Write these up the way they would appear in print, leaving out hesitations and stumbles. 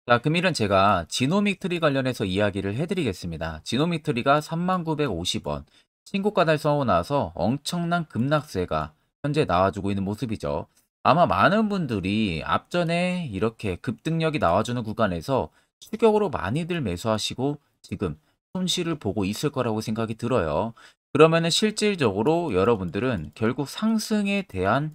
자, 금일은 제가 지노믹 트리 관련해서 이야기를 해드리겠습니다. 지노믹 트리가 3950원. 신고가 달성하고 나서 엄청난 급락세가 현재 나와주고 있는 모습이죠. 아마 많은 분들이 앞전에 이렇게 급등력이 나와주는 구간에서 추격으로 많이들 매수하시고 지금 손실을 보고 있을 거라고 생각이 들어요. 그러면은 실질적으로 여러분들은 결국 상승에 대한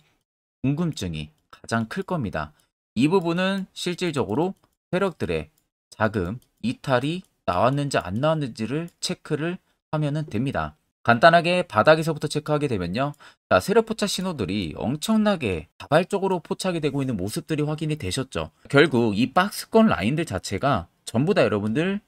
궁금증이 가장 클 겁니다. 이 부분은 실질적으로 세력들의 자금 이탈이 나왔는지 안 나왔는지를 체크를 하면 됩니다. 간단하게 바닥에서부터 체크하게 되면요. 자, 세력 포착 신호들이 엄청나게 자발적으로 포착이 되고 있는 모습들이 확인이 되셨죠. 결국 이 박스권 라인들 자체가 전부 다 여러분들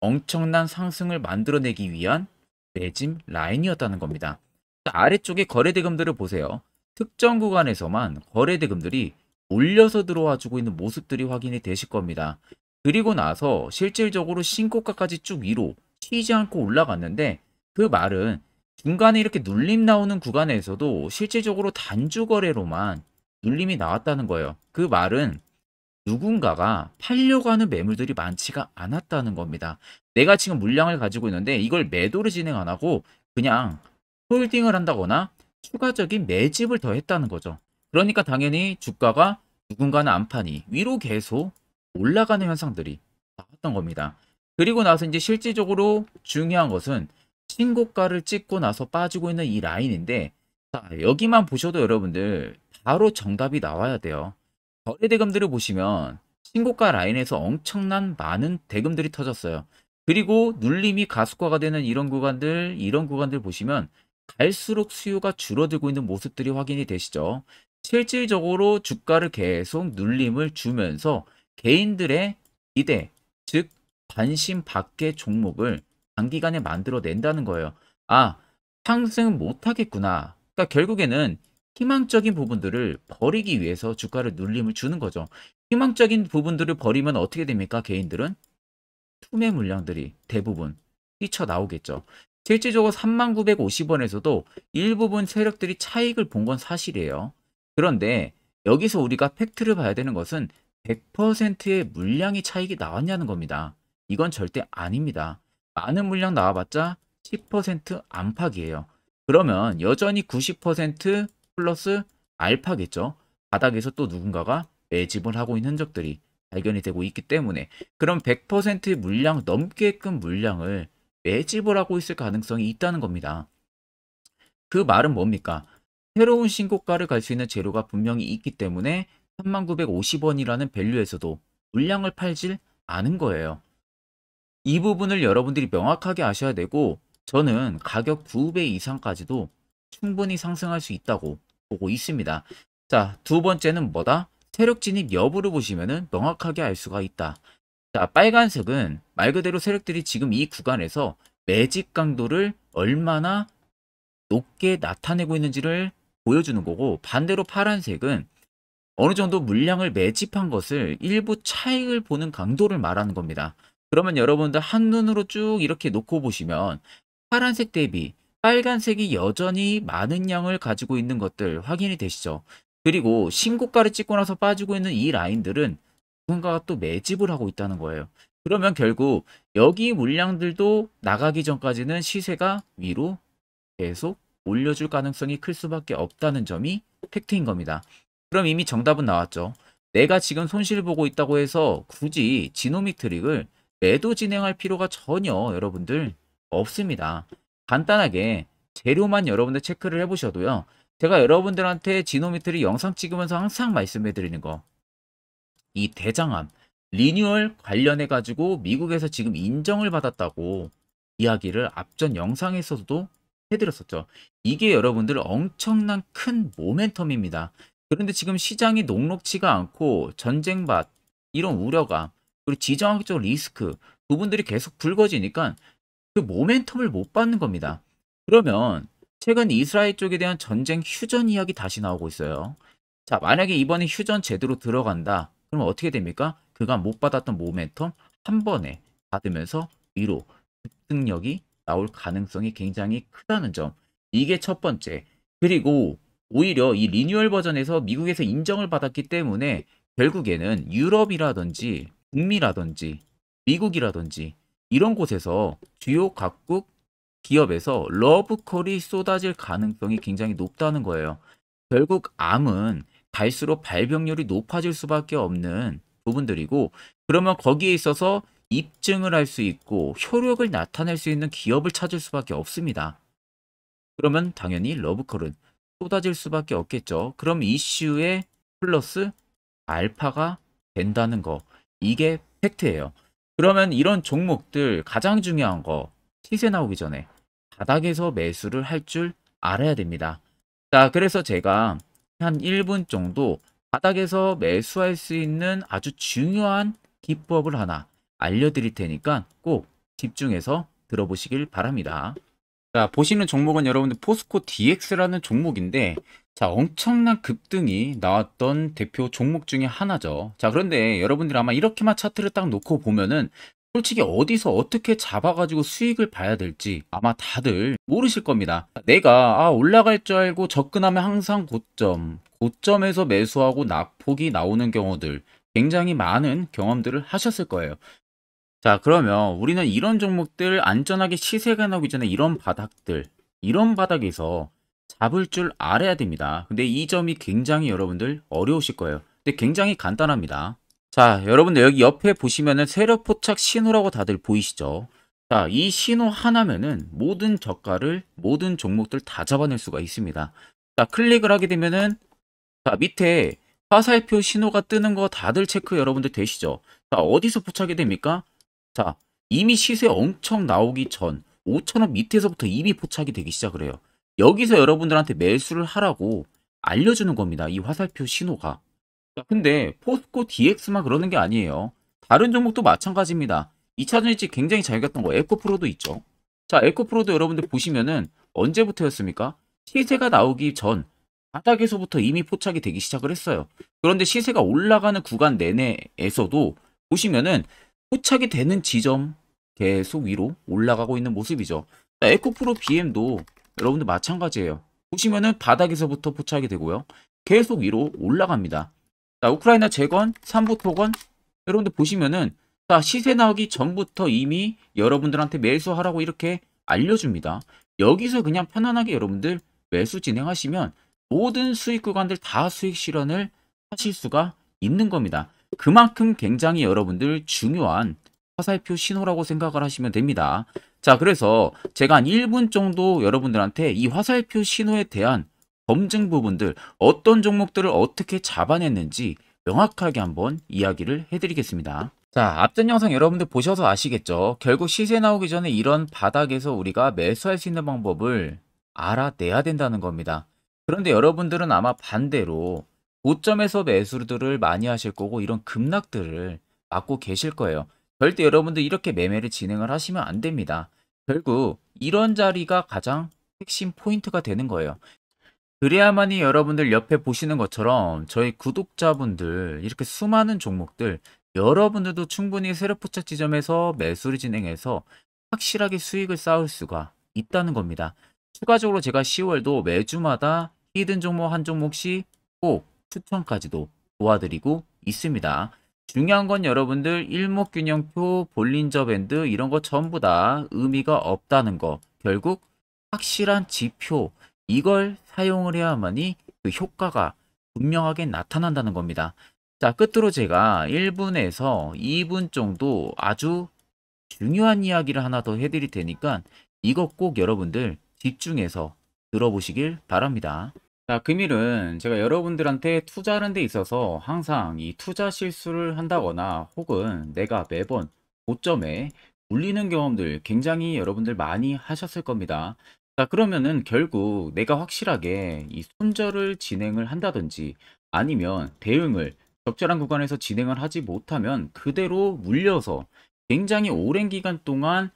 엄청난 상승을 만들어내기 위한 매짐 라인이었다는 겁니다. 자, 아래쪽에 거래대금들을 보세요. 특정 구간에서만 거래대금들이 올려서 들어와 주고 있는 모습들이 확인이 되실 겁니다. 그리고 나서 실질적으로 신고가까지 쭉 위로 튀지 않고 올라갔는데 그 말은 중간에 이렇게 눌림 나오는 구간에서도 실질적으로 단주 거래로만 눌림이 나왔다는 거예요. 그 말은 누군가가 팔려고 하는 매물들이 많지가 않았다는 겁니다. 내가 지금 물량을 가지고 있는데 이걸 매도를 진행 안 하고 그냥 홀딩을 한다거나 추가적인 매집을 더 했다는 거죠. 그러니까 당연히 주가가 누군가는 안 파니 위로 계속 올라가는 현상들이 나왔던 겁니다. 그리고 나서 이제 실질적으로 중요한 것은 신고가를 찍고 나서 빠지고 있는 이 라인인데, 자, 여기만 보셔도 여러분들 바로 정답이 나와야 돼요. 거래 대금들을 보시면 신고가 라인에서 엄청난 많은 대금들이 터졌어요. 그리고 눌림이 가속화가 되는 이런 구간들 보시면 갈수록 수요가 줄어들고 있는 모습들이 확인이 되시죠. 실질적으로 주가를 계속 눌림을 주면서 개인들의 기대, 즉 관심 밖의 종목을 단기간에 만들어낸다는 거예요. 아, 상승 못하겠구나. 그러니까 결국에는 희망적인 부분들을 버리기 위해서 주가를 눌림을 주는 거죠. 희망적인 부분들을 버리면 어떻게 됩니까? 개인들은 투매 물량들이 대부분 뛰쳐나오겠죠. 실질적으로 3950원에서도 일부분 세력들이 차익을 본 건 사실이에요. 그런데 여기서 우리가 팩트를 봐야 되는 것은 100%의 물량이 차익이 나왔냐는 겁니다. 이건 절대 아닙니다. 많은 물량 나와봤자 10% 안팎이에요. 그러면 여전히 90% 플러스 알파겠죠. 바닥에서 또 누군가가 매집을 하고 있는 흔적들이 발견이 되고 있기 때문에 그럼 100%의 물량 넘게끔 물량을 매집을 하고 있을 가능성이 있다는 겁니다. 그 말은 뭡니까? 새로운 신고가를 갈 수 있는 재료가 분명히 있기 때문에 3950원이라는 밸류에서도 물량을 팔질 않은 거예요. 이 부분을 여러분들이 명확하게 아셔야 되고 저는 가격 2배 이상까지도 충분히 상승할 수 있다고 보고 있습니다. 자, 두 번째는 뭐다? 세력 진입 여부를 보시면은 명확하게 알 수가 있다. 자, 빨간색은 말 그대로 세력들이 지금 이 구간에서 매집 강도를 얼마나 높게 나타내고 있는지를 보여주는 거고, 반대로 파란색은 어느 정도 물량을 매집한 것을 일부 차익을 보는 강도를 말하는 겁니다. 그러면 여러분들 한눈으로 쭉 이렇게 놓고 보시면 파란색 대비 빨간색이 여전히 많은 양을 가지고 있는 것들 확인이 되시죠. 그리고 신고가를 찍고 나서 빠지고 있는 이 라인들은 누군가가 또 매집을 하고 있다는 거예요. 그러면 결국 여기 물량들도 나가기 전까지는 시세가 위로 계속 올려줄 가능성이 클 수밖에 없다는 점이 팩트인 겁니다. 그럼 이미 정답은 나왔죠. 내가 지금 손실 보고 있다고 해서 굳이 지노믹 트릭을 매도 진행할 필요가 전혀 여러분들 없습니다. 간단하게 재료만 여러분들 체크를 해보셔도요. 제가 여러분들한테 지노믹 트릭 영상 찍으면서 항상 말씀해 드리는 거. 이 대장암, 리뉴얼 관련해 가지고 미국에서 지금 인정을 받았다고 이야기를 앞전 영상에서도 해드렸었죠. 이게 여러분들 엄청난 큰 모멘텀입니다. 그런데 지금 시장이 녹록치가 않고 전쟁밭 이런 우려가 그리고 지정학적 리스크 부분들이 계속 불거지니까 그 모멘텀을 못 받는 겁니다. 그러면 최근 이스라엘 쪽에 대한 전쟁 휴전 이야기 다시 나오고 있어요. 자, 만약에 이번에 휴전 제대로 들어간다. 그럼 어떻게 됩니까? 그간 못 받았던 모멘텀 한 번에 받으면서 위로 급등력이 나올 가능성이 굉장히 크다는 점. 이게 첫 번째. 그리고 오히려 이 리뉴얼 버전에서 미국에서 인정을 받았기 때문에 결국에는 유럽이라든지 북미라든지 미국이라든지 이런 곳에서 주요 각국 기업에서 러브콜이 쏟아질 가능성이 굉장히 높다는 거예요. 결국 암은 갈수록 발병률이 높아질 수밖에 없는 부분들이고, 그러면 거기에 있어서 입증을 할 수 있고 효력을 나타낼 수 있는 기업을 찾을 수밖에 없습니다. 그러면 당연히 러브콜은 쏟아질 수밖에 없겠죠. 그럼 이슈에 플러스 알파가 된다는 거. 이게 팩트예요. 그러면 이런 종목들 가장 중요한 거, 시세 나오기 전에 바닥에서 매수를 할 줄 알아야 됩니다. 자, 그래서 제가 한 1분 정도 바닥에서 매수할 수 있는 아주 중요한 기법을 하나 알려드릴 테니까 꼭 집중해서 들어보시길 바랍니다. 자, 보시는 종목은 여러분들 포스코 DX라는 종목인데, 자, 엄청난 급등이 나왔던 대표 종목 중에 하나죠. 자, 그런데 여러분들이 아마 이렇게만 차트를 딱 놓고 보면은 솔직히 어디서 어떻게 잡아가지고 수익을 봐야 될지 아마 다들 모르실 겁니다. 내가 올라갈 줄 알고 접근하면 항상 고점에서 매수하고 낙폭이 나오는 경우들 굉장히 많은 경험들을 하셨을 거예요. 자, 그러면 우리는 이런 종목들 안전하게 시세가 나오기 전에 이런 바닥에서 잡을 줄 알아야 됩니다. 근데 이 점이 굉장히 여러분들 어려우실 거예요. 근데 굉장히 간단합니다. 자, 여러분들 여기 옆에 보시면은 세력 포착 신호라고 다들 보이시죠? 자, 이 신호 하나면은 모든 저가를, 모든 종목들 다 잡아낼 수가 있습니다. 자, 클릭을 하게 되면은, 자, 밑에 화살표 신호가 뜨는 거 다들 체크 여러분들 되시죠? 자, 어디서 포착이 됩니까? 자, 이미 시세 엄청 나오기 전 5,000원 밑에서부터 이미 포착이 되기 시작을 해요. 여기서 여러분들한테 매수를 하라고 알려주는 겁니다. 이 화살표 신호가. 자, 근데 포스코 DX만 그러는 게 아니에요. 다른 종목도 마찬가지입니다. 2차전 일찍 굉장히 잘 갔던 거 에코프로도 있죠. 자, 에코프로도 여러분들 보시면은 언제부터였습니까? 시세가 나오기 전 바닥에서부터 이미 포착이 되기 시작을 했어요. 그런데 시세가 올라가는 구간 내내에서도 보시면은 포착이 되는 지점 계속 위로 올라가고 있는 모습이죠. 자, 에코프로 BM도 여러분들 마찬가지예요. 보시면은 바닥에서부터 포착이 되고요. 계속 위로 올라갑니다. 자, 우크라이나 재건, 삼부 토건 여러분들 보시면은 자, 시세 나오기 전부터 이미 여러분들한테 매수하라고 이렇게 알려줍니다. 여기서 그냥 편안하게 여러분들 매수 진행하시면 모든 수익 구간들 다 수익 실현을 하실 수가 있는 겁니다. 그만큼 굉장히 여러분들 중요한 화살표 신호라고 생각을 하시면 됩니다. 자, 그래서 제가 한 1분 정도 여러분들한테 이 화살표 신호에 대한 검증 부분들, 어떤 종목들을 어떻게 잡아냈는지 명확하게 한번 이야기를 해드리겠습니다. 자, 앞전 영상 여러분들 보셔서 아시겠죠? 결국 시세 나오기 전에 이런 바닥에서 우리가 매수할 수 있는 방법을 알아내야 된다는 겁니다. 그런데 여러분들은 아마 반대로 고점에서 매수들을 많이 하실 거고 이런 급락들을 막고 계실 거예요. 절대 여러분들 이렇게 매매를 진행을 하시면 안 됩니다. 결국 이런 자리가 가장 핵심 포인트가 되는 거예요. 그래야만이 여러분들 옆에 보시는 것처럼 저희 구독자분들 이렇게 수많은 종목들 여러분들도 충분히 세력 포착 지점에서 매수를 진행해서 확실하게 수익을 쌓을 수가 있다는 겁니다. 추가적으로 제가 10월도 매주마다 히든 종목 한 종목씩 꼭 추천까지도 도와드리고 있습니다. 중요한 건 여러분들 일목균형표, 볼린저 밴드 이런 거 전부 다 의미가 없다는 거. 결국 확실한 지표 이걸 사용을 해야만이 그 효과가 분명하게 나타난다는 겁니다. 자, 끝으로 제가 1분에서 2분 정도 아주 중요한 이야기를 하나 더 해드릴 테니까 이거 꼭 여러분들 집중해서 들어보시길 바랍니다. 자, 금일은 제가 여러분들한테 투자하는 데 있어서 항상 이 투자 실수를 한다거나 혹은 내가 매번 고점에 물리는 경험들 굉장히 여러분들 많이 하셨을 겁니다. 자, 그러면은 결국 내가 확실하게 이 손절을 진행을 한다든지 아니면 대응을 적절한 구간에서 진행을 하지 못하면 그대로 물려서 굉장히 오랜 기간 동안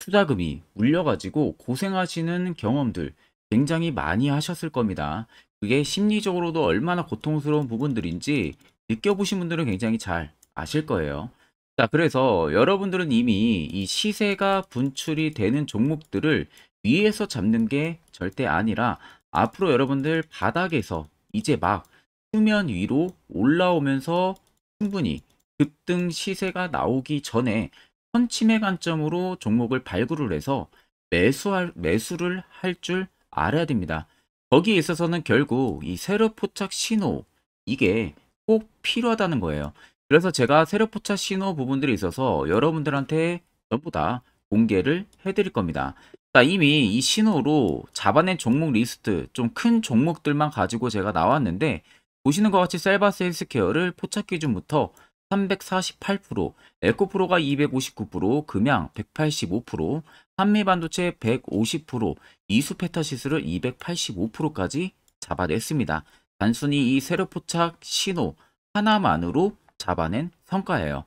투자금이 물려가지고 고생하시는 경험들 굉장히 많이 하셨을 겁니다. 그게 심리적으로도 얼마나 고통스러운 부분들인지 느껴보신 분들은 굉장히 잘 아실 거예요. 자, 그래서 여러분들은 이미 이 시세가 분출이 되는 종목들을 위에서 잡는 게 절대 아니라 앞으로 여러분들 바닥에서 이제 막 수면 위로 올라오면서 충분히 급등 시세가 나오기 전에 선침해 관점으로 종목을 발굴을 해서 매수를 할 줄 알아야 됩니다. 거기에 있어서는 결국 이 세력 포착 신호 이게 꼭 필요하다는 거예요. 그래서 제가 세력 포착 신호 부분들이 있어서 여러분들한테 전부 다 공개를 해드릴 겁니다. 자, 이미 이 신호로 잡아낸 종목 리스트 좀 큰 종목들만 가지고 제가 나왔는데 보시는 것 같이 셀바스 헬스케어를 포착 기준부터 348%, 에코프로가 259%, 금양 185%, 한미반도체 150%, 이수페타시스를 285%까지 잡아냈습니다. 단순히 이 세력 포착 신호 하나만으로 잡아낸 성과예요.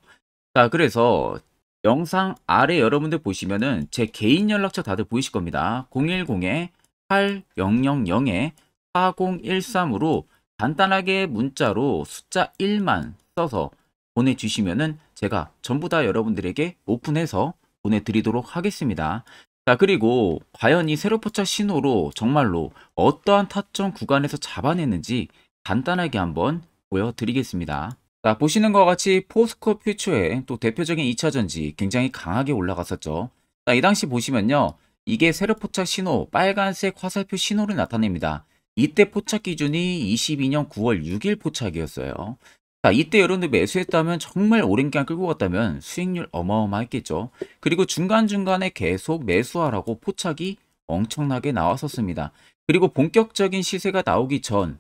자, 그래서 영상 아래 여러분들 보시면은 제 개인 연락처 다들 보이실 겁니다. 010-8000-4013으로 간단하게 문자로 숫자 1만 써서 보내주시면은 제가 전부 다 여러분들에게 오픈해서 보내드리도록 하겠습니다. 자, 그리고 과연 이 세로포착 신호로 정말로 어떠한 타점 구간에서 잡아냈는지 간단하게 한번 보여드리겠습니다. 자, 보시는 것 같이 포스코 퓨처의 또 대표적인 2차전지 굉장히 강하게 올라갔었죠. 자, 이 당시 보시면요. 이게 세력포착 신호, 빨간색 화살표 신호를 나타냅니다. 이때 포착 기준이 22년 9월 6일 포착이었어요. 자, 이때 여러분들 매수했다면 정말 오랜 기간 끌고 갔다면 수익률 어마어마했겠죠. 그리고 중간중간에 계속 매수하라고 포착이 엄청나게 나왔었습니다. 그리고 본격적인 시세가 나오기 전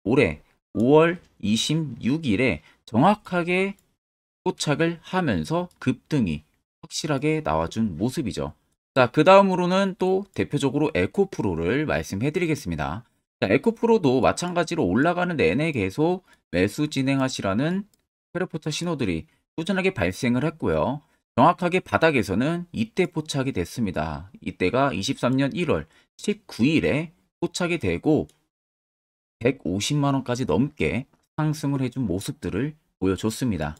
올해 5월 26일에 정확하게 포착을 하면서 급등이 확실하게 나와준 모습이죠. 자, 그 다음으로는 또 대표적으로 에코프로를 말씀해 드리겠습니다. 자, 에코프로도 마찬가지로 올라가는 내내 계속 매수 진행하시라는 페르포터 신호들이 꾸준하게 발생을 했고요. 정확하게 바닥에서는 이때 포착이 됐습니다. 이때가 23년 1월 19일에 포착이 되고 150만원까지 넘게 상승을 해준 모습들을 보여줬습니다.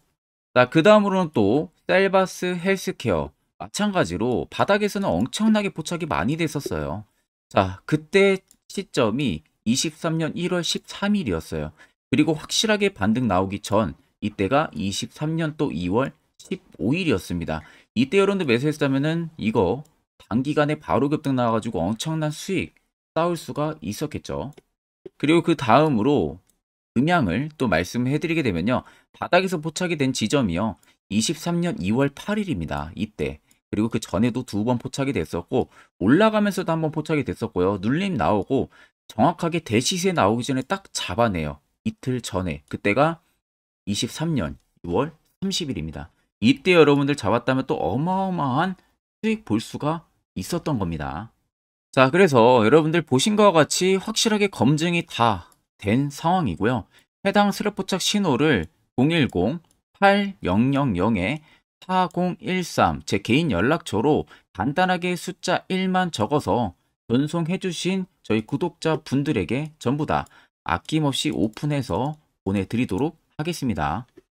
자, 그 다음으로는 또 셀바스 헬스케어 마찬가지로 바닥에서는 엄청나게 포착이 많이 됐었어요. 자, 그때 시점이 23년 1월 13일이었어요. 그리고 확실하게 반등 나오기 전 이때가 23년 또 2월 15일이었습니다. 이때 여러분들 매수했다면은 이거 단기간에 바로 급등 나와가지고 엄청난 수익 쌓을 수가 있었겠죠. 그리고 그 다음으로 음향을 또 말씀해 드리게 되면요. 바닥에서 포착이 된 지점이요. 23년 2월 8일입니다. 이때. 그리고 그 전에도 두 번 포착이 됐었고 올라가면서도 한번 포착이 됐었고요. 눌림 나오고 정확하게 대시세 나오기 전에 딱 잡아내요. 이틀 전에. 그때가 23년 6월 30일입니다. 이때 여러분들 잡았다면 또 어마어마한 수익 볼 수가 있었던 겁니다. 자, 그래서 여러분들 보신 것과 같이 확실하게 검증이 다 된 상황이고요. 해당 스랩포착 신호를 010-8000-4013 제 개인 연락처로 간단하게 숫자 1만 적어서 전송해 주신 저희 구독자 분들에게 전부 다 아낌없이 오픈해서 보내드리도록 하겠습니다.